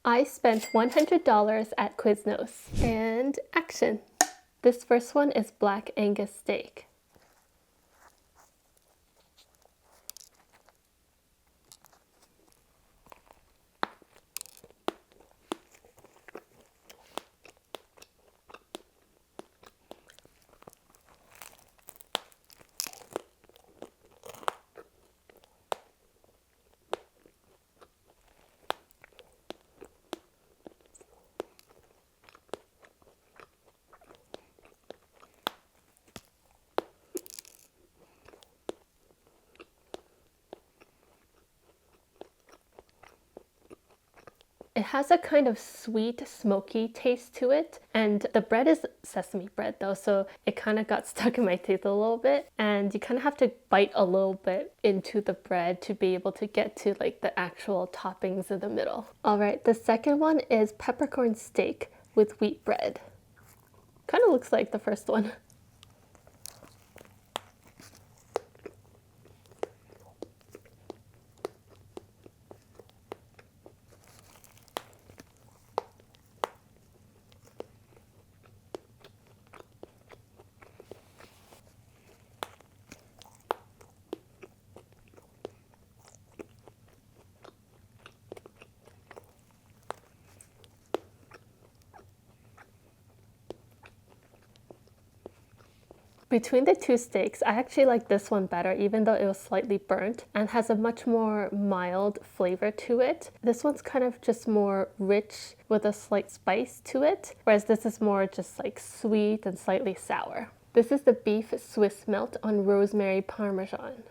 I spent $100 at Quiznos. And action! This first one is black Angus steak. It has a kind of sweet, smoky taste to it, and the bread is sesame bread though, so it kind of got stuck in my teeth a little bit, and you kind of have to bite a little bit into the bread to be able to get to like the actual toppings in the middle. Alright, the second one is peppercorn steak with wheat bread. Kind of looks like the first one. Between the two steaks, I actually like this one better, even though it was slightly burnt and has a much more mild flavor to it. This one's kind of just more rich with a slight spice to it, whereas this is more just like sweet and slightly sour. This is the beef Swiss melt on rosemary parmesan.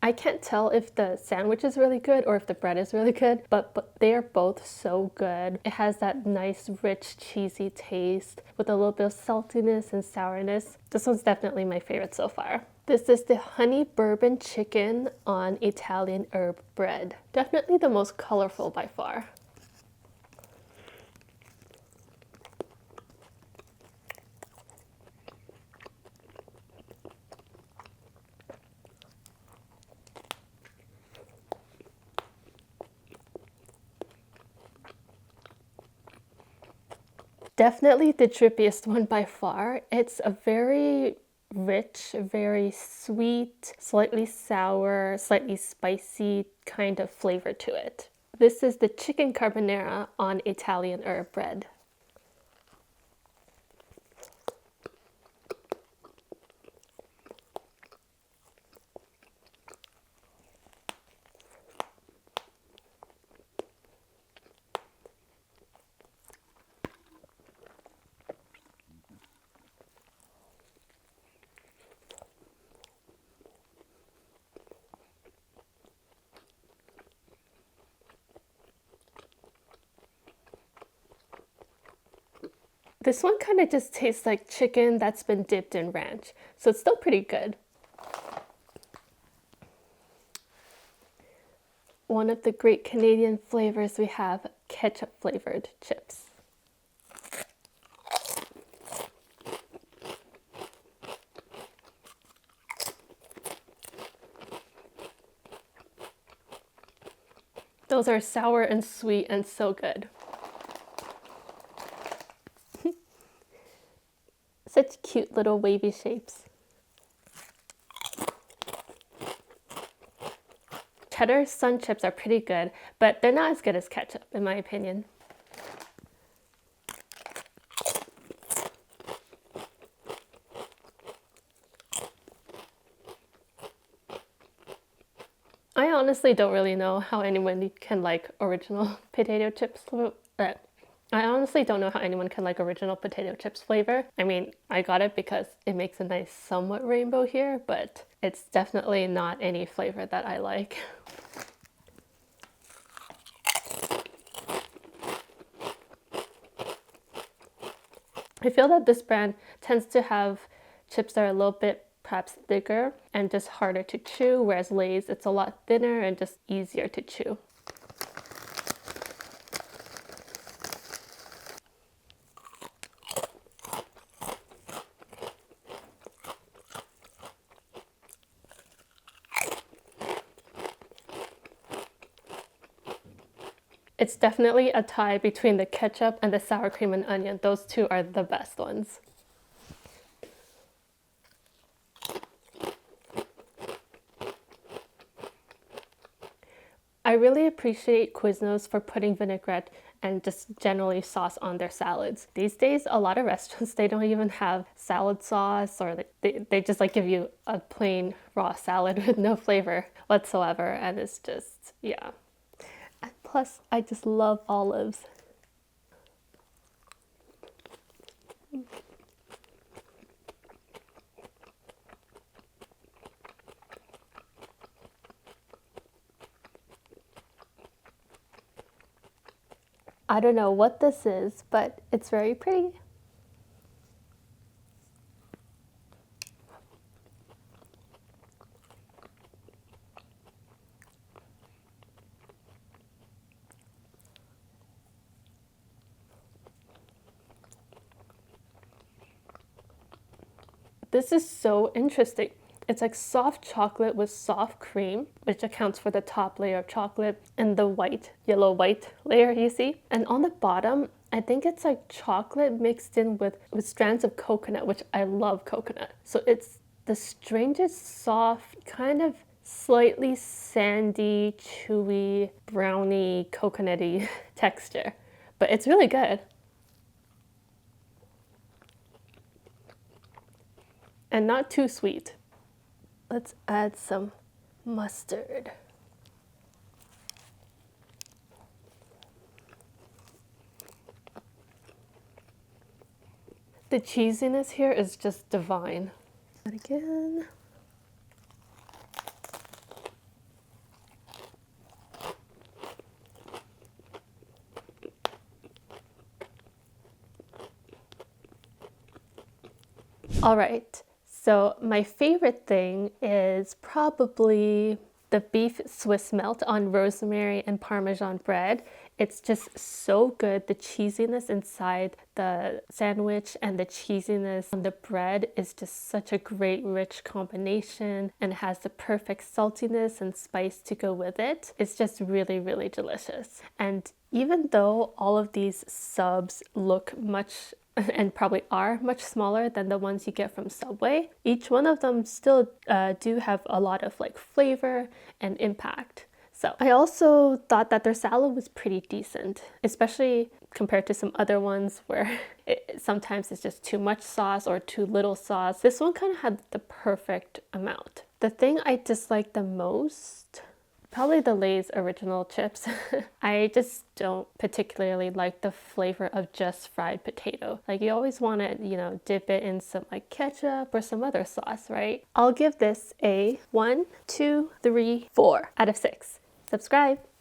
I can't tell if the sandwich is really good or if the bread is really good, but they are both so good. It has that nice, rich, cheesy taste with a little bit of saltiness and sourness. This one's definitely my favorite so far. This is the honey bourbon chicken on Italian herb bread. Definitely the most colorful by far. Definitely the trippiest one by far. It's a very rich, very sweet, slightly sour, slightly spicy kind of flavor to it. This is the chicken carbonara on Italian herb bread. This one kind of just tastes like chicken that's been dipped in ranch, so it's still pretty good. One of the great Canadian flavors we have, ketchup flavored chips. Those are sour and sweet and so good. Such cute little wavy shapes. Cheddar Sunchips are pretty good, but they're not as good as ketchup in my opinion. I honestly don't really know how anyone can like original potato chips. I honestly don't know how anyone can like original potato chips flavor. I mean, I got it because it makes a nice somewhat rainbow here, but it's definitely not any flavor that I like. I feel that this brand tends to have chips that are a little bit perhaps thicker and just harder to chew, whereas Lay's, it's a lot thinner and just easier to chew. It's definitely a tie between the ketchup and the sour cream and onion. Those two are the best ones. I really appreciate Quiznos for putting vinaigrette and just generally sauce on their salads. These days, a lot of restaurants, they don't even have salad sauce, or they just like give you a plain raw salad with no flavor whatsoever. And it's just, yeah. And plus, I just love olives. I don't know what this is, but it's very pretty. This is so interesting. It's like soft chocolate with soft cream, which accounts for the top layer of chocolate and the white, yellow white layer you see. And on the bottom, I think it's like chocolate mixed in with strands of coconut, which I love coconut. So it's the strangest soft, kind of slightly sandy, chewy, browny, coconutty texture. But it's really good. And not too sweet. Let's add some mustard. The cheesiness here is just divine. And again. All right. So my favorite thing is probably the beef Swiss melt on rosemary and parmesan bread. It's just so good. The cheesiness inside the sandwich and the cheesiness on the bread is just such a great rich combination and has the perfect saltiness and spice to go with it. It's just really, really delicious. And even though all of these subs look much and probably are much smaller than the ones you get from Subway, each one of them still do have a lot of like flavor and impact. So I also thought that their salad was pretty decent, especially compared to some other ones where sometimes it's just too much sauce or too little sauce. This one kind of had the perfect amount. The thing I disliked the most, probably the Lay's original chips. I just don't particularly like the flavor of just fried potato. Like you always want to, dip it in some like ketchup or some other sauce, right? I'll give this a 1, 2, 3, 4 out of 6. Subscribe.